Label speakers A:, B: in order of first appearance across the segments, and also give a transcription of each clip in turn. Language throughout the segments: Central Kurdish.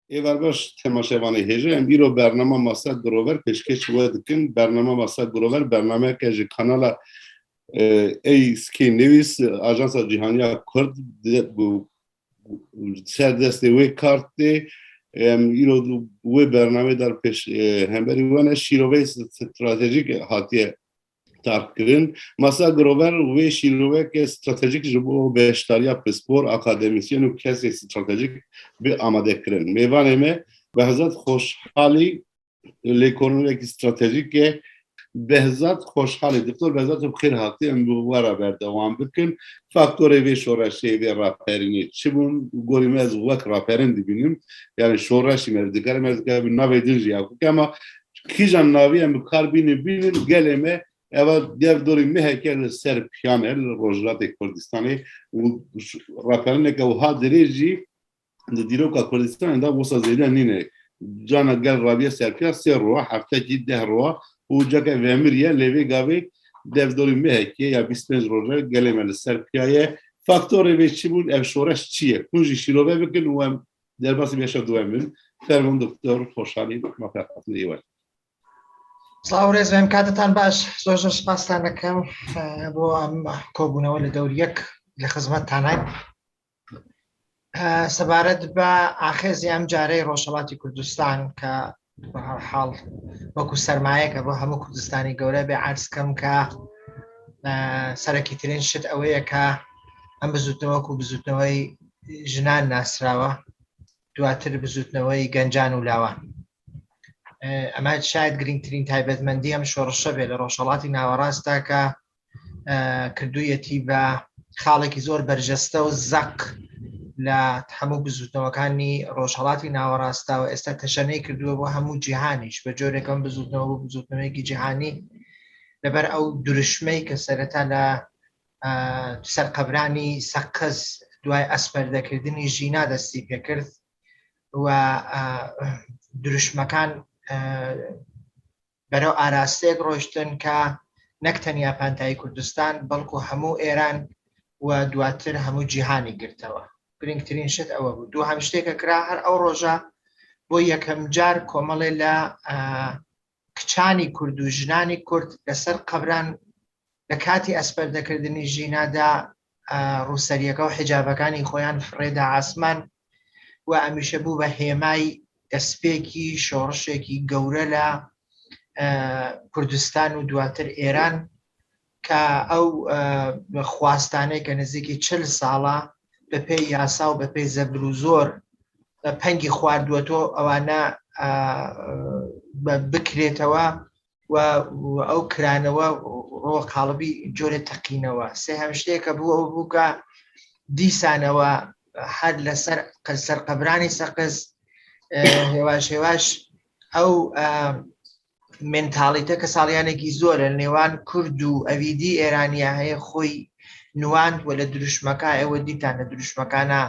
A: ایوار باش تماشاوانی هجه ام ایرو برنامه ماسا گروور پیشکش ودکن برنامه ماسا گروور برنامه که ج کانال ای سکی نویس آژانس جهانی کرد بو سردست وی کارت ایرو وی برنامه در پیش همبری وانه شیروه استراتژیک هاتیه تاکرین ماسا گروور وی شیروه که استراتژیک جبو بهشتاریا پسپور اکادمیسیون و کسی استراتژیک به آماده کردن میوانه می بهزاد خوشحالی لیکورنوی استراتژیک بهزاد خوشحالی دکتر بهزاد بخیر هاتی ام بوارا بردوام بکن فاکتور وی شورشی وی راپرینی چی بون گوریم از وقت راپرین دیبینیم یعنی شورشی مردکار مردکار نوی دنجی اکو که اما کیجان نوی ام کار بینیم گلمه اول دیگر دوری مهکل سر پیانل روزات کردستانی و راپرینه که وها دریجی دیرو که کردستان دا وسط زیده نینه جانا گل رابیه سرپیا سر روح هفته جده روح و جاکه وامریه لیوی گاوی دیگر دوری مهکیه یا 25 روزه گلمه سرپیایه فاکتور وی چی بود افشورش چیه کنجی شیروه بکن و در باسی بیشه دوامین فرمان دکتر خوشحالی مفاقات نیوه
B: سڵاو ڕێزم کاتتان باش زۆر زۆر سپاستان دەکەم بۆ ئەم کۆبوونەوە لە دەور یەک لە خزمەتتانای سەبارەت بە ئاخێزی ئەم جارەی ڕۆژهەڵاتی کوردستان کە بە هەر حاڵ وەکو سەرمایەکە بۆ هەموو کوردستانی گەورە بێ عەرزکەم کە سەرەکی ترین شت ئەوەیە کە ئەم بزوتنەوە وەکو بزوتنەوەی ژنان ناسراوە دواتر بزوتنەوەی گەنجان و لاوان ئەمە شاید گرنگترین تایبەتمەندی ئەم شۆڕشە بێت لە ڕۆژهەڵاتی ناوەڕاستە کە کردوویەتی بە خاڵێکی زۆر بەرجەستە و زەق لە هەموو بزوتنەوەکانی ڕۆژهەڵاتی ناوەڕاستاوە ئێستا تەشەنەی کردووە بۆ هەموو جیهانیش بە جۆرێکم بزوتنەوە بۆ بزوتنەوەیەکی جیهانی لەبەر ئەو دروشمەی کە سەرەتا لە سەرقەبرانی سەقز دوای ئەسپەردەکردنی ژینا دەستی پێکرد و دروشمەکان بەرەو ئاراستەیەک ڕۆیشتن کە نەک تەنیا پانتایی کوردستان بەڵکو هەموو ئێران و دواتر هەموو جیهانی گرتەوە گرنگترین شت ئەوە بوو دووهەم شتێکە کرا هەر ئەو ڕۆژە بۆ یەکەم جار کۆمەڵێ لە کچانی کورد و ژنانی کورد لەسەر قەبران لە کاتی ئەسپەردەکردنی ژینادا ڕووسەریەکە و حیجابەکانی خۆیان فڕێدا ئاسمان و ئەمیشە بوو بە هێمای دەستپێکی شۆڕشێکی گەورە لە کوردستان و دواتر ئێران کە ئەو خواستانەی کە نزیکی 40 ساڵە بە پێی یاسا و بە پێی زەبر و زۆر پەنگی خواردووەتۆ ئەوانە بکرێتەوە و ئەو کرانەوە ڕۆ قاڵبی جۆرە تەقینەوە سێهەم شتێکە بوو ئەو بوو کە دیسانەوە هەر لەسەر سەرقەبرانی سەقز هێواش هێواش ئەو مێنتاڵیتە کە ساڵیانێکی زۆرە نێوان کورد و ئەویدی ئێرانیا هەیە خۆی نواند و لە دروشمەکە ئێوە دیتان لە دروشمەکانە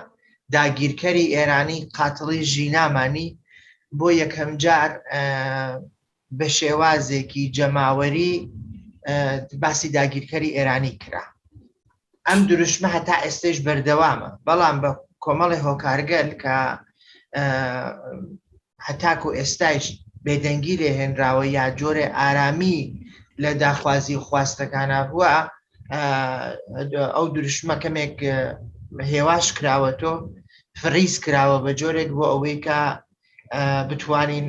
B: داگیرکەری ئێرانی قاتڵی ژینامانی بۆ یەکەم جار بە شێوازێکی جەماوەری باسی داگیرکەری ئێرانی کرا ئەم دروشمە هەتا ئێستش بەردەوامە بەڵام بە کۆمەڵی هۆکارگەل کە هەتاکو ئێستایش بێدەنگی لێ هێنراوە یا جۆرێ ئارامی لە داخوازی خواستەکانە بووە ئەو دروشمە کەمێک هێواش کراوەتۆ فریز کراوە بە جۆرێک بۆ ئەوەی کە بتوانین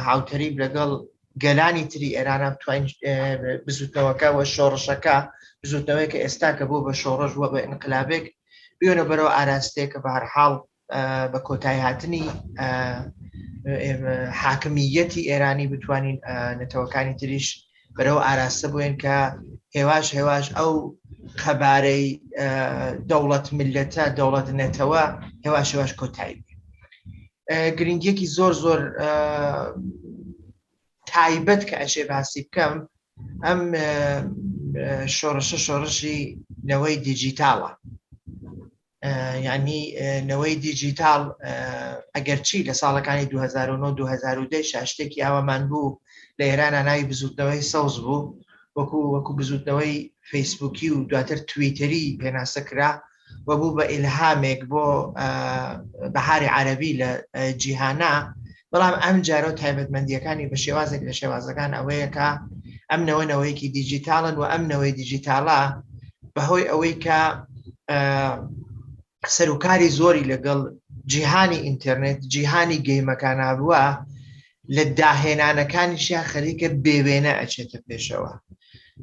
B: هاوتەریب لەگەڵ گەلانی تری ئێرانە بتوانین بزوتنەوەکە و شۆڕشەکە بزوتنەوەی کە ئێستا کە بوو بە شۆڕش وە بە ئینقلابێک بێنە بەرەوە ئاراستەیە کە بە هەر حاڵ بە کۆتایی هاتنی حاکمیەتی ئێرانی بتوانین نەتەوەکانی تریش بەرەو ئاراستە بووێن کە هێواش هێواش ئەو خەبارەی دەوڵەت ملەتە دەوڵەت نێتەوە هێواش هێواش کۆتایی گرنگیەکی زۆر زۆر تایبەت کە ئەشێ باسی بکەم ئەم شۆڕشە شۆڕشی نەوەی دیجیتاڵە یعنی نەوەی دیجیتال ئەگەرچی لە ساڵەکانی 2009-2010 شتێکی ئاوامان بوو لە ئێرانە ناوی بزوتنەوەی سەوز بوو وەکو بزوتنەوەی فەیسبووکی و دواتر تویتەری پێناسە کرا وبوو بە ئیلهامێک بۆ بەهاری عەرەبی لە جیهانە. بەڵام ئەم جارە تایبەتمەندیەکانی بە شێوازێک لە شێوازەکان ئەوەیە کە ئەم نەوەیەکی دیجیتالن و ئەم نەوەی دیجیتالە بەهۆی ئەوەی کە سەرکاری زۆری لەگەڵ جیهانی ئینتەرنێت جیهانی گەیمەکان هەبووە لە داهێنانەکانیشیان خەریکە بێوێنە ئەچێتە پێشەوە.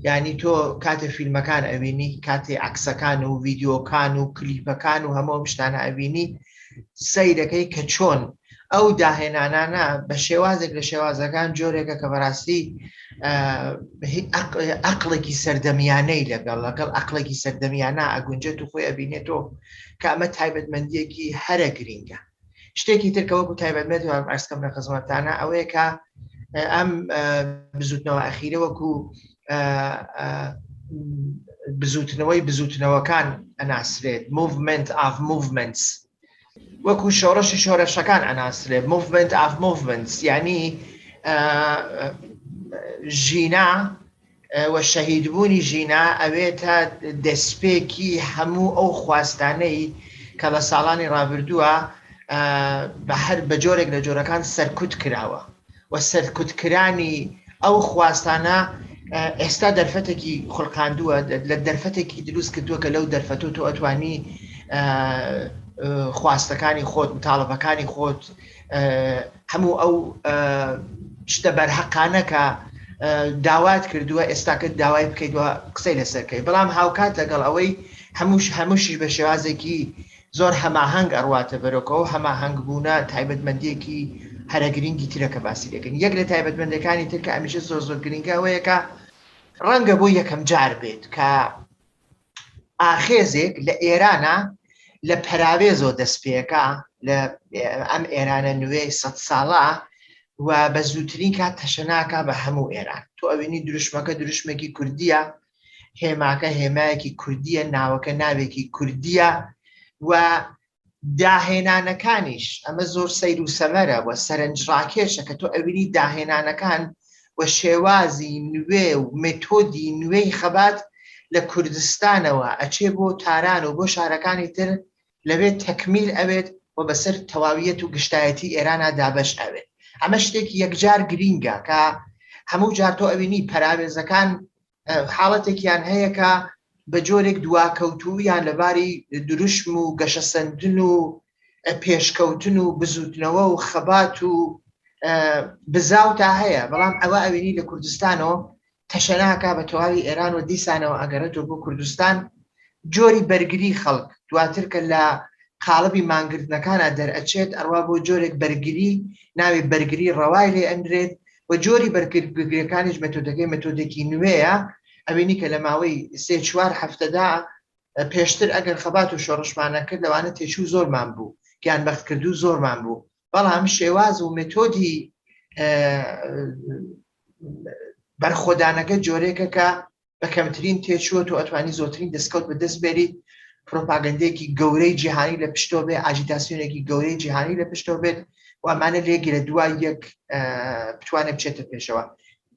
B: یعنی تۆ کاتێ فیلمەکان ئەبینی، کاتێ عەکسەکان و ڤیدیۆکان و کلیپەکان و هەموو شتانە ئەبینی، سەیرەکەی کە چۆن ئەو داهێنانانە بە شێوازێک لە شێوازەکان جۆرێکە کە بەڕاستی عەقڵێکی سەردەمیانەی لەگەڵ عەقڵێکی سەردەمیانە ئەگونجێت و خۆی ئەبینێتەوە کە ئەمە تایبەتمەندیەکی هەرە گرینگە. شتێکی تر کە وەکو تایبەتمەند ئەرزکەم لە خزمەتانە ئەوەیە کە ئەم بزوتنەوە ئەخیرە وەکو بزوتنەوەکان ئەناسرێت، movement of movements، وەکو شۆڕشەکان ئەناسرێت، movement of movements، یعنی ژینا و شەهیدبوونی ژینا ئەوێتە دەستپێکی هەموو ئەو خواستانەی کە لە ساڵانی ڕابردووە بە جۆرێک لە جۆرەکان سەرکوت کراوە و سەرکوتکرانی ئەو خواستانە ئێستا دەرفەتێکی خوڵقاندووە، لە دەرفەتێکی دروست کردووە کە لەو دەرفەتۆ تۆ ئەتوانی خواستەکانی خۆت، متاڵبەکانی خۆت، هەموو ئەو شتە بەرحەقانە کە داوات کردووە ئێستاکە داوای بکەیتوە قسەی لەسەرکەی. بەڵام هاوکات لەگەڵ ئەوەی هەمووشی بە شێوازێکی زۆر هەماهەنگ ئەڕواتە بەرەوەکەوە، هەماهەنگ بوونە تایبەتمەندیەکی هەرە گرنگی ترەکە باسی دەکەن. یەک لە تایبەتمەندەکانی تر کە ئەمیشە زۆر گرنگە ئەوەیە کە ڕەنگە بۆ یەکەم جار بێت کە ئاخێزێک لە ئێرانە لە پەراوێزۆ دەستپێکە لە ئەم ئێرانە نوێی 100 ساڵە و بە زووترین کات تەشەناکە بە هەموو ئێران. تۆ ئەوینی دروشمەکە دروشمێکی کوردیە، هێماکە هێمایەکی کوردیە، ناوەکە ناوێکی کوردیە و داهێنانەکانیش ئەمە زۆر سەیر و سەمەرە و سەرنجڕاکێشە کە تۆ ئەوینی داهێنانەکان و شێوازی نوێ و مێتۆدی نوێی خەبات لە کوردستانەوە ئەچێ بۆ تاران و بۆ شارەکانی تر لەوێت تەکمیل ئەوێت و بەسەر تەواویەت و گشتایەتی ئێرانە دابەش ئەوێت. ئەمە شتێکی یەکجار گرینگە کە هەموو جار تۆ ئەوینی پەراوێزەکان حاڵەتێکیان هەیە کە بە جۆرێک دواکەوتوویان لەباری دروشم و گەشەسەندن و پێشکەوتن و بزوتنەوە و خەبات و بزاوتا هەیە. بەڵام ئەوە ئەوینی لە کوردستانەوە تەشەناکە بە تەواوی ئێران و دیسانەوە ئەگەرێتەوە بۆ کوردستان جۆری بەرگری خەڵک دواتر کە لە قاڵبی مانگرتنەکانە دەرئەچێت ئەڕوا بۆ جۆرێک بەرگری ناوی بەرگری ڕەوای لێ ئەندرێت و جۆری بەرگریەکانیش مێتۆدێکی نوێیە. ئەوینی کە لە ماوەی 3-4 هەفتەدا پێشتر ئەگەر خەبات و شۆڕشمانە کرد لەوانە تێچوو زۆرمان بوو، گیانبەخت کردو زۆرمان بوو. بەڵام شێواز و مێتۆدی بەرخۆدانەکە جۆرێکە کە بە کەمترین تێچووە تۆ ئەتوانی زۆرترین دەستکەوت بەدەست بێریت، پرۆپاگەندەیەکی گەورەی جیهانی لە پشتۆ بێ، ئاژیتاسیۆنێکی گەورەی جیهانی لە پشتۆ بێت و ئەمانە لێگیرە دوای یەک بتوانێت بچێتە پێشەوە.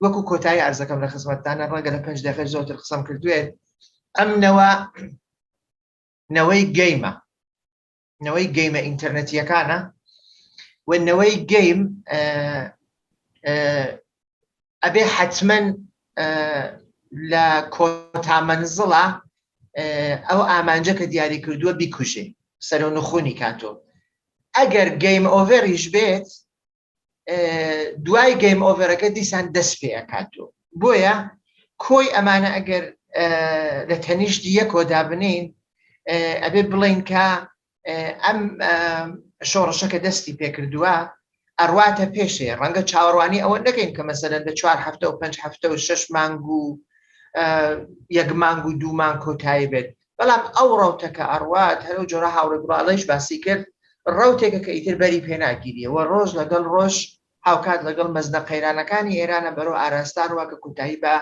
B: وەکو کۆتایی ئەرزەکەم لە خزمەتدانە ڕەنگە لە 5 دقیقە زۆرتر قسەم کردوێت. ئەم نەوەی گەیمە ئینتەرنێتیەکانە و نەوەی گەیم ئەبێ حتمەن لە کۆتا مەنزڵە ئەو ئامانجە کە دیاری کردووە بیکوژێ سەر و نخوونی کاتۆ. ئەگەر گەیم ئۆڤەریش بێت دوای گەیم ئۆڤەرەکە دیسان دەست پێ ئەکاتۆ. بۆیە کۆی ئەمانە ئەگەر لە تەنیشتی یەکۆ دابنین ئەبێ بڵین کە ئەم شۆڕشەکە دەستی پێکردووە ئەڕواتە پێشێ. ڕەنگە چاوەڕوانی ئەوە نەکەین کە مەسەلەن لە 4 هەفتە و 5 هەفتە و 6 مانگ و 1 مانگ و 2 مانگ کۆتایی بێت. بەڵام ئەو ڕەوتەکە ئەڕوات هەرو جۆرە هاوڕێگوڵاڵەیش باسی کرد ڕەوتێکە کە ئیتر بەری پێناگیریەوە ڕۆژ لەگەڵ ڕۆژ هاوکات لەگەڵ مەزنە قەیرانەکانی ئێرانە بەرەو ئاراستان وەکە کوتایی بە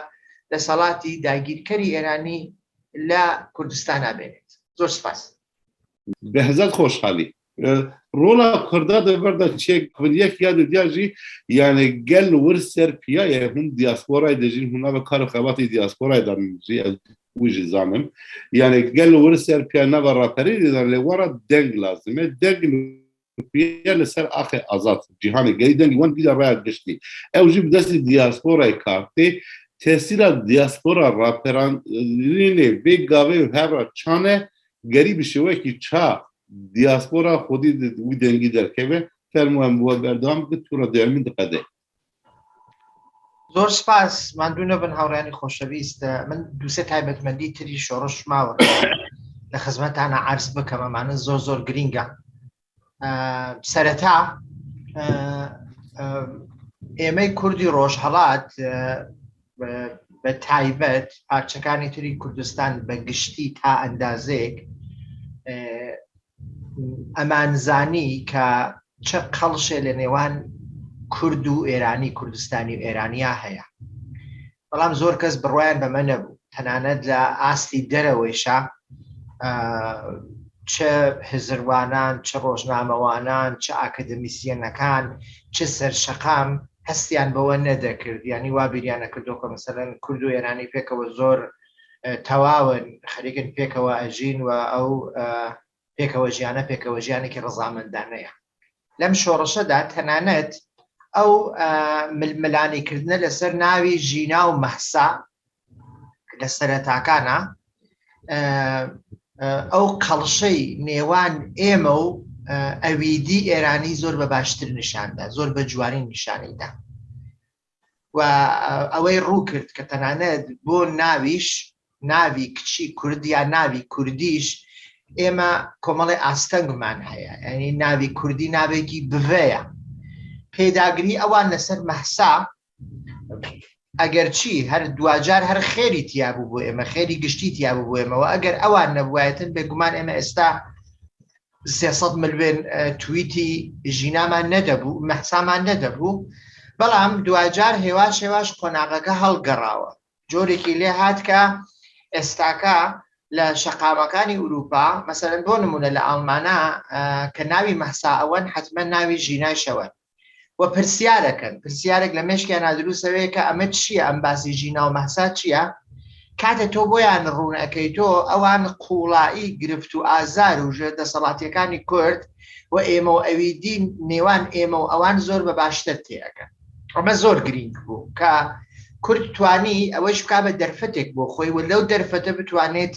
B: دەسەڵاتی داگیرکەری ئێرانی لە کوردستانە بێنێت. زۆر سپاس.
A: بەهزات خۆشحالی ڕۆڵا کووردا دەبەردە چێک یەک یا دیاژی یانێ گەل ور سەر پیایە هەم دیاسپۆرای دەژین هەنا بە کار خەباتی دیاسپۆرای دەژی ویژی زانم یعنی گل ورسر پیانه و راپری دیدن لورا دنگ لازمه دنگ پیه لسر آخه آزاد جهانی گی دنگ وان دیگر رای گشتی او جیب دستی دیاسپورای کارتی تأثیر دیاسپورا راپران لینه وی گاوه هر چانه گریب شوه که چا دیاسپورا خودی وی دنگی در که فرموهم بوا بردام که تو را دیارمین دقیقه
B: زۆر سپاس مادوونە بن هاوڕانی خۆشەویست من دووسێ تایبەتمەندی تری شۆڕش ماوە لە خزمەتانە عرض بکەم ئەمانە زۆر گرینگە سەرەتا ئێمەی کوردی ڕۆژهەڵات بە تایبەت پارچەکانی تری کوردستان بە گشتی تا ئەندازێک ئەمانزانی کە چه قەڵشێ لە نێوان کورد و ئێرانی کوردستانی و ئێرانیا هەیە بەڵام زۆر کەس بڕوایان بەمە نەبوو تەنانەت لە ئاستی دەرەوەیشە چه هزروانان چه ڕۆژنامەوانان چه ئاکەدەمیسیەنەکان چه سەرشەقام هەستیان بەوە نەدەکرد یعنی وا بیریانە کردو کە مەسەلەن کورد و ئێرانی پێکەوە زۆر تەواون خەریکن پێکەوە ئەژین و ئەو پێکەوە ژیانە پێکەوە ژیانێکی ڕەزامەندانەیە لەم شۆڕشەدا تەنانەت ئەو ململانیکردنە لەسەر ناوی ژینا و مەحسا لە سەرەتاکانە ئەو قەڵشەی نێوان ئێمە و ئەویدی ئێرانی زۆر بە باشتر نیشاندا زۆر بە جوانی نیشانیدا و ئەوەی ڕوو کرد کە تەنانەت بۆ ناویش ناوی کچی کورد یا ناوی کوردیش ئێمە کۆمەڵی ئاستەنگمان هەیە یعنی ناوی کوردی ناوێکی بڤەیە پێداگری ئەوان لەسەر مەحسا ئەگەرچی هەر دوجار هەر خێری تیابوو بۆ ئێمە خێری گشتی تیابوو بۆ ئێمەوە ئەگەر ئەوان نەبوایەتن بێگومان ئێمە ئێستا 300 ملیۆن توییتی ژینامان نەدەبوو مەحسامان نەدەبوو بەڵام دوجار هێواش قۆناغەکە هەڵگەڕاوە جۆرێکی لێ هات کە ئێستاکە لە شەقامەکانی ئوروپا مەسەلەن بۆ نمونە لە ئەڵمانە کە ناوی مەحسا ئەوەن حتمما ناوی ژیناشەوە و پرسیارێک لە مێشکیان نادرووسەوەیە کە ئەمە چییە ئەم باسی ژینا و مەحسا چییە کاتە تۆ بۆیان ڕوونەکەیتۆ ئەوان قوڵایی گرفت و ئازار و ژێر دەسەڵاتیەکانی کورد و ئێمە و ئەویدی نێوان ئێمە و ئەوان زۆر بە باشتر تێەکەن ئەمە زۆر گرنگ بوو کە کورد توانی ئەوەش بکا بە دەرفەتێک بۆ خۆی و لەو دەرفەتە بتوانێت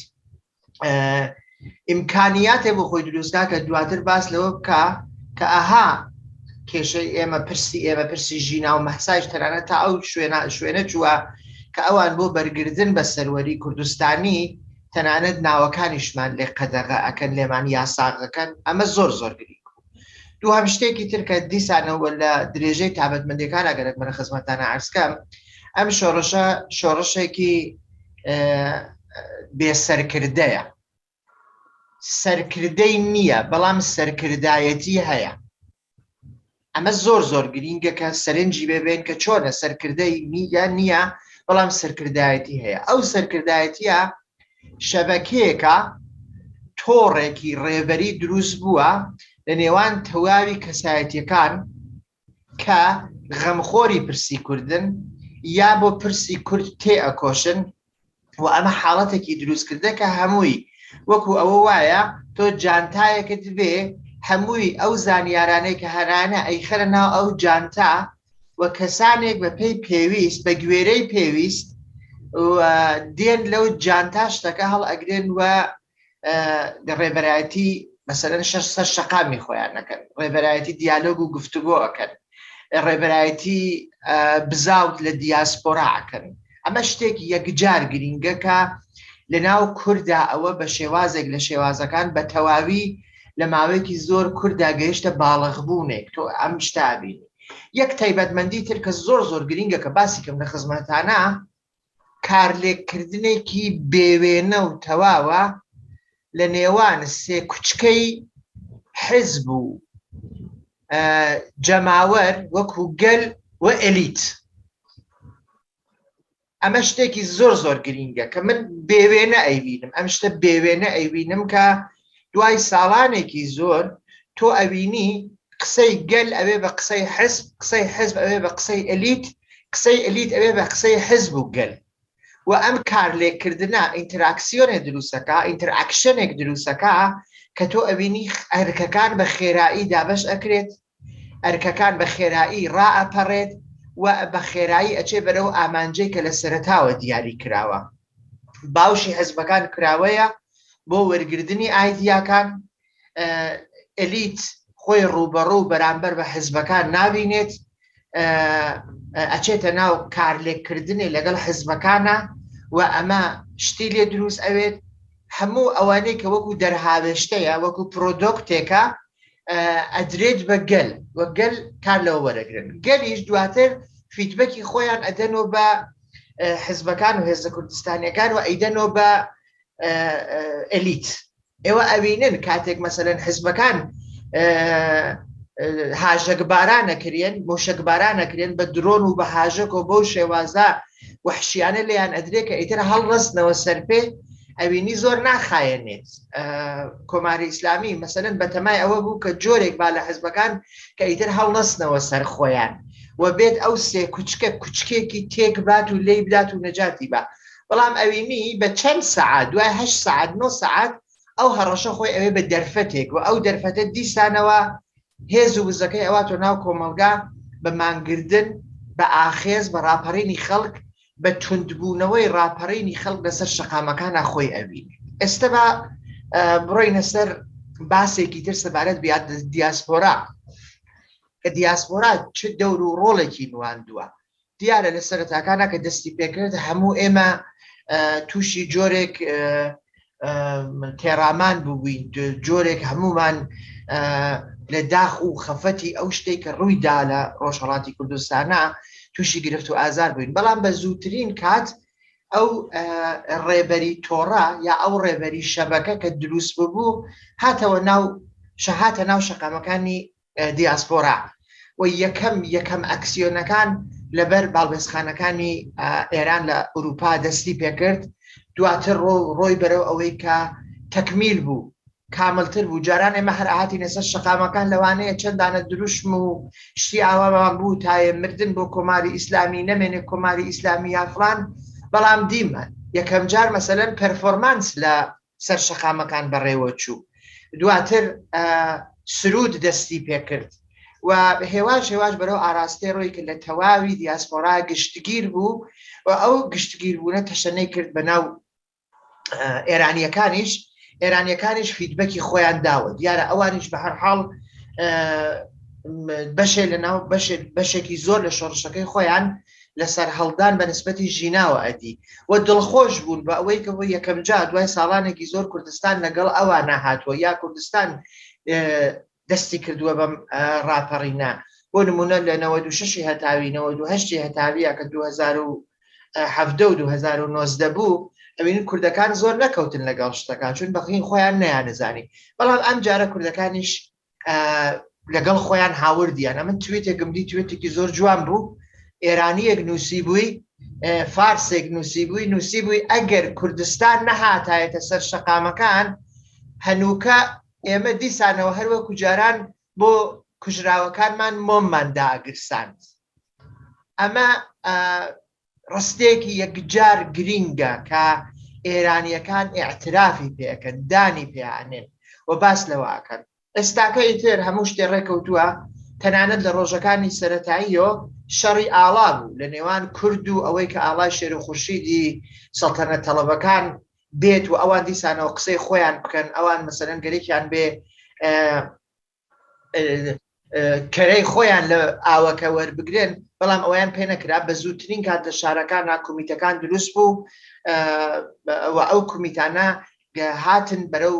B: ئیمکانیاتێ بۆ خۆی دروستکا کە دواتر باس لەوە بکە کە ئاها کێشەی ئێمە پرسی ژینا و مەحساش تەنانەت تا ئەو شوێنە چووە کە ئەوان بۆ بەرگردن بە سەروەری کوردستانی تەنانەت ناوەکانیشمان لێ قەدەغە ئەکەن لێمان یاساغەکەن ئەمە زۆر گرنگ دووهەم شتێکی تر کە دیسانەوە لە درێژەی تابەتمەندیەکان ئەگەرێک منە خزمەتانە عەرزکەم ئەم شۆڕشێکی بێسەرکردەیە سەرکردەی نییە بەڵام سەرکردایەتی هەیە ئەمە زۆر گرینگە کە سەرنجی ببێن کە چۆنە سەرکردەی نییە بەڵام سەرکردایەتی هەیە ئەو سەرکردایەتیە شەبەکەیەکە تۆڕێکی ڕێبەری دروست بووە لە نێوان تەواوی کەسایەتیەکان کە غەمخۆری پرسی کوردن یا بۆ پرسی کورد تێ ئەکۆشن و ئەمە حاڵەتێکی دروستکردە کە هەمووی وەکو ئەوە وایە تۆ جانتایەکت بێ هەمووی ئەو زانیارانەی کە هەرانە ئەیخەرە ناو ئەو جانتا و کەسانێک بە پێی پێویست بە گوێرەی پێویست دێن لەو جانتا شتەکە هەڵ ئەگرێن و ڕێبەرایەتی مەسەلەن سەر شەقامی خۆیان نەکەن ڕێبەرایەتی دیالۆگ و گفتوگۆ ئەکەن ڕێبەرایەتی بزاوت لە دیاسپۆرا ئەکەن ئەمە شتێکی یەکجار گرینگە کە لە ناو کووردا ئەوە بە شێوازێک لە شێوازەکان بە تەواوی لە ماوەیەکی زۆر کووردا گەیشتە باڵغبوونێک تۆ ئەم شتابینی یەک تایبەتمەندی تر کە زۆر گرینگە کە باسی کەم لە خزمەتانە کارلێککردنێکی بێوێنە و تەواوە لە نێوان سێ کوچکەی حزب و جەماوەر وەکو گەل و ئەلیت ئەمە شتێکی زۆر گرینگە کە من بێوێنە ئەیبینم ئەم شتە بێوێنە ئەیبینم کە دوای ساڵانێکی زۆر تۆ ئەبینی قسەی گەل ئەوێ بە قسەی حزب ئەوێ بە قسەی ئەلیت قسەی ئەلیت ئەوێ بە قسەی حزب و گەل و ئەم کارلێککردنە ئینتراکسیۆنێ دروستەکە ئینتراکشنێک دروستەکە کە تۆ ئەبینی ئەرکەکان بە خێرایی دابش ئەکرێت ئەرکەکان بە خێرایی ڕائەپەڕێت و بە خێرایی ئەچێ بەرەو ئامانجەی کە لە سەرەتاوە دیاری کراوە باوشی حزبەکان کراوەیە بۆ وەرگردنی ئایدیاکان ئەلیت خۆی ڕوبەڕوو بەرامبەر بە حزبەکان نابینێت ئەچێتە ناو کارلێککردنی لەگەڵ حزبەکانە و ئەمە شتی لێ دروست ئەوێت هەموو ئەوانەی کە وەکو دەرهاوێشتەیە وەکو پرۆدۆکتێکە ئەدرێت بە گەل وە گەل کار لەوە وەرەگرن گەلیش دواتر فیدبەکی خۆیان ئەدەنەوە بە حزبەکان و هێزە کوردستانیەکان و ئەیدەنەوە بە ئەلیت ئێوە ئەوینن کاتێک مەسەلەن حزبەکان هاژەکبارانەکرێن مۆشەکبارانەکرێن بە درۆن و بە هاژەک و بەو شێوازە وەحشیانە لێیان ئەدرێت کە ئیتر هەڵڕستنەوە سەرپێ ئەوینی زۆر ناخایەنێت کۆماری ئیسلامی مەسەلەن بە تەمای ئەوە بوو کە جۆرێک با لە حزبەکان کە ئیتر هەڵنەستنەوە سەر خۆیان و بێت ئەو سێ کوچکە کوچکێکی تێک بات و لێی بدات و نەجاتی بە بەڵام ئەوینی بە چەند سەعات دوای 8 ساعت 9 ساعت ئەو هەڕەشە خۆی ئەوێ بە دەرفەتێک و ئەو دەرفەتە دیسانەوە هێز و وزەکەی ئەواتۆ ناو کۆمەلگا بە مانگردن بە ئاخێز بە ڕاپەڕینی خەڵک بە توندبوونەوەی ڕاپەڕینی خەڵک لەسەر شەقامەکانە خۆی ئەوین ئێستا بە بڕۆینە سەر باسێکی تر سەبارەت بە دیاسپۆرا کە دیاسپۆرا چ دەور و ڕۆڵێکی نواندووە دیارە لە سەرەتاکانە کە دەستی پێکرد هەموو ئێمە تووشی جۆرێک تێڕامان بووین جۆرێک هەمومان لە داخ و خەفەتی ئەو شتێک کە ڕوویدا لە ڕۆژهەڵاتی کوردستانە تووشی گرفت و ئازار بووین بەڵام بە زووترین کات ئەو ڕێبەری تۆڕە یا ئەو ڕێبەری شەبەکە کە دروست بوو هاتەوە هاتە ناو شەقامەکانی دیاسپۆرا و یەکەم ئەکسیۆنەکان لەبەر باڵبێزخانەکانی ئێران لە ئوروپا دەستی پێکرد دواتر ڕۆی بەرەو ئەوەی کە تەکمیل بوو کاملتر بوو جاران ئێمە هەر ئاهاتی نەسەر شەقامەکان لەوانەیە چەندانە دروشم و شتی ئاوامان بوو تایە مردن بۆ کۆماری ئیسلامی نەمێنێ کۆماری ئیسلامی یافلان بەڵام دیمە یەکەم جار مەسەلەن پەرفۆرمانس لە سەر شەقامەکان بەڕێوە چوو دواتر سرود دەستی پێکرد و هێواش بەرەو ئاراستەی ڕۆی کە لە تەواوی دیاسپۆرا گشتگیر بوو و ئەو گشتگیر بوونە تەشەنەی کرد بەناو ئێرانیەکانیش فیدبەکی خۆیان داوە دیارە ئەوانیش بە هەر حاڵ بەشێکی زۆر لە شۆڕشەکەی خۆیان لەسەر هەڵدان بە نسبەتی ژیناوە ئەدی و دڵخۆش بوون بە ئەوەی کە بۆ یەکەم جا دوای ساڵانێکی زۆر کوردستان لەگەڵ ئەوان نەهاتووە یا کوردستان دەستی کردووە بەم ڕاپەڕینە بۆ نمونە لە 96 هەتاوی 98 هەتاویە کە 2017 و 2019 بوو ئەوین کوردەکان زۆر نەکەوتن لەگەڵ شتەکان چون بەقین خۆیان نەیانەزانی بەڵام ئەم جارە کوردەکانیش لەگەڵ خۆیان هاوردیان ئەمە توێتێکم دی توێتێکی زۆر جوان بوو ئێرانیەک نووسی بووی فارسێک نووسی بووی ئەگەر کوردستان نەهاتایەتە سەر شەقامەکان هەنووکە ئێمە دیسانەوە هەروەکو جاران بۆ کوژراوەکانمان مۆممان داگرساند ئەمە ڕستێکی یەکجار گرینگە کە ئێرانیەکان ئاعترافی پێەکەن دانی پێیانێن و باس لەوەکەن ئێستاکە ئیتر هەموو شتێ ڕێکەوتووە تەنانەت لە ڕۆژەکانی سەرەتاییەوە شەڕی ئاڵا بوو لە نێوان کورد و ئەوەی کە ئاڵای شێر و خورشیدی سەڵتەنەت تەڵەبەکان بێت و ئەوان دیسانەوە قسەی خۆیان بکەن ئەوان مەسەلەن گەرێکیان بێ کەرەی خۆیان لە ئاوەکە وەربگرن بەڵام ئەویان پێ نەکرا بە زووترین کات لە شارەکان کۆمیتەکان دروست بوو و ئەو کۆمیتانە هاتن بەرەو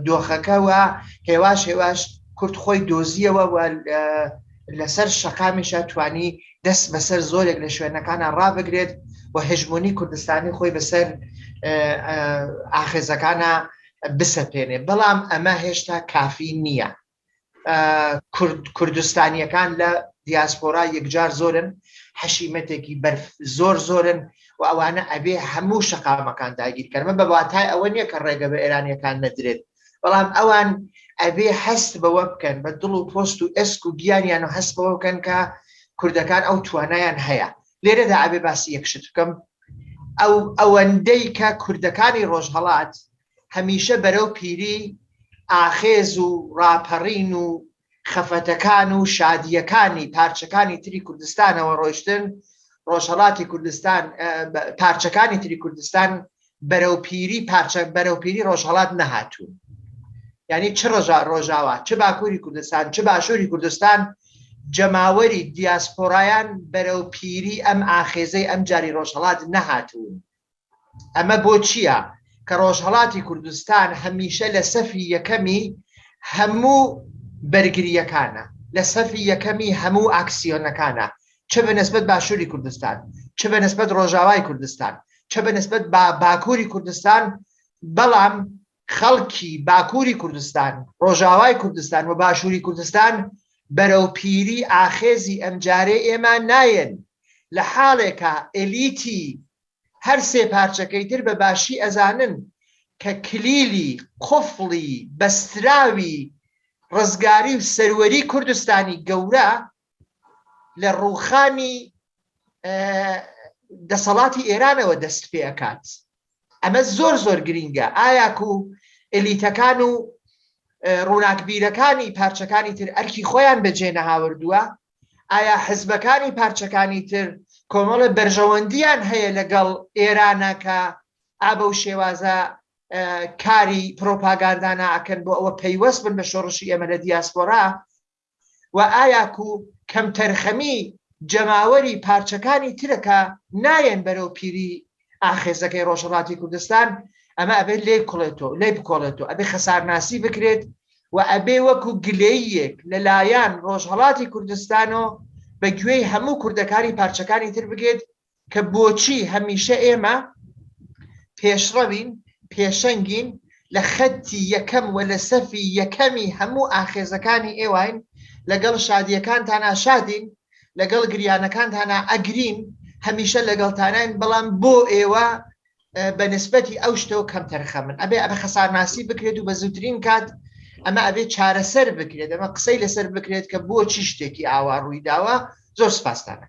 B: دۆخەکەوە هێواش کورد خۆی دۆزیەوە و لەسەر شەقامیشە توانی دەست بەسەر زۆرێک لە شوێنەکانە ڕابگرێت و هێژمۆنی کوردستانی خۆی بەسەر ئاخێزەکانە بسەپێنێ بەڵام ئەمە هێشتا کافی نییە کوردستانیەکان لە دیاسپۆرا یەکجار زۆرن حەشیمەتێکی بەرف زۆرن و ئەوانە ئەبێ هەموو شەقامەکان داگیرکەمە بە واتای ئەوە نییە کە ڕێگە بە ئێرانیەکان نەدرێت بەڵام ئەوان ئەبێ هەست بەوە بکەن بە دڵ و پۆست و ئەسک و گیانیان و هەست بەوە بکەن کە کوردەکان ئەو توانایان هەیە لێرەدا ئەبێ باسی یەکشت بکەم ئەوەندەی کە کوردەکانی ڕۆژهەڵات هەمیشە بەرەو پیری ئاخێز و ڕاپەڕین و خەفەتەکان و شادیەکانی پارچەکانی تری کوردستانەوە ڕۆیشتن ڕۆژهەڵاتی کوردستان پارچەکانی تری کوردستان بەرەوپیری ڕۆژهەڵات نەهاتوون. یعنی چ ڕۆژاوە چ باکووری کوردستان چ باشووری کوردستان جەماوەری دیاسپۆرایان بەرەوپیری ئەم ئاخێزەی ئەم جاری ڕۆژهەڵات نەهاتوون. ئەمە بۆ چییە؟ کە ڕۆژهەڵاتی کوردستان هەمیشە لە سەفی یەکەمی هەموو بەرگریەکانە، لە سەفی یەکەمی هەموو ئاکسیۆنەکانە، چ بەنسبەت باشووری کوردستان، چ بەنسبەت ڕۆژاوای کوردستان، چ بەنسبەت باکووری کوردستان. بەڵام خەڵکی باکووری کوردستان، ڕۆژاوای کوردستان و باشووری کوردستان بەرەوپیری ئاخێزی ئەمجارێ ئێمە نایەن لە حاڵێکە ئەلیتی هەر سێ پارچەکەی تر بە باشی ئەزانن کە کلیلی قوفڵی بەستراوی ڕزگاری و سەروەری کوردستانی گەورە لە ڕووخانی دەسەڵاتی ئێرانەوە دەست پێ ئەکات. ئەمە زۆر زۆر گرینگە. ئایاکو ئەلیتەکان و ڕووناکبیرەکانی پارچەکانی تر ئەرکی خۆیان بەجێ نەهاوردووە؟ ئایا حزبەکانی پارچەکانی تر کۆمەڵە بەرژەوەندیان هەیە لەگەڵ ئێرانە کە ئابە و شێوازە کاری پرۆپاگاندانە ئەکەن بۆ ئەوە پەیوەست بن بە شۆڕشی ئێمە لە دیاسپۆرا؟ و ئایاکو کەم تەرخەمی جەماوەری پارچەکانی ترەکە نایەن بەرەو پیری ئاخێزەکەی ڕۆژهەڵاتی کوردستان؟ ئەمە ئەبێت لێ بکۆڵێتەوە، ئەبێ خەسارناسی بکرێت و ئەبێ وەکو گلەیەک لەلایەن ڕۆژهەڵاتی کوردستانەوە بە گوێی هەموو کوردەکانی پارچەکانی تر بگێت کە بۆچی هەمیشە ئێمە پێشڕەوین پێشەنگین لە خەتی یەکەم و لە سەفی یەکەمی هەموو ئاخێزەکانی ئێوین، لەگەڵ شادیەکانتانە شادین، لەگەڵ گریانەکانتانە ئەگرین، هەمیشە لەگەڵتانین، بەڵام بۆ ئێوە بە نسبەتی ئەو شتەوە کەم تەرخەمن. ئەبێ خەسارناسی بکرێت و بە زووترین کات ئەمە ئەبێ چارەسەر بکرێت، ئەمە قسەی لەسەر بکرێت کە بۆ چی شتێکی ئاوا ڕووی داوە. زۆر سپاسدانە.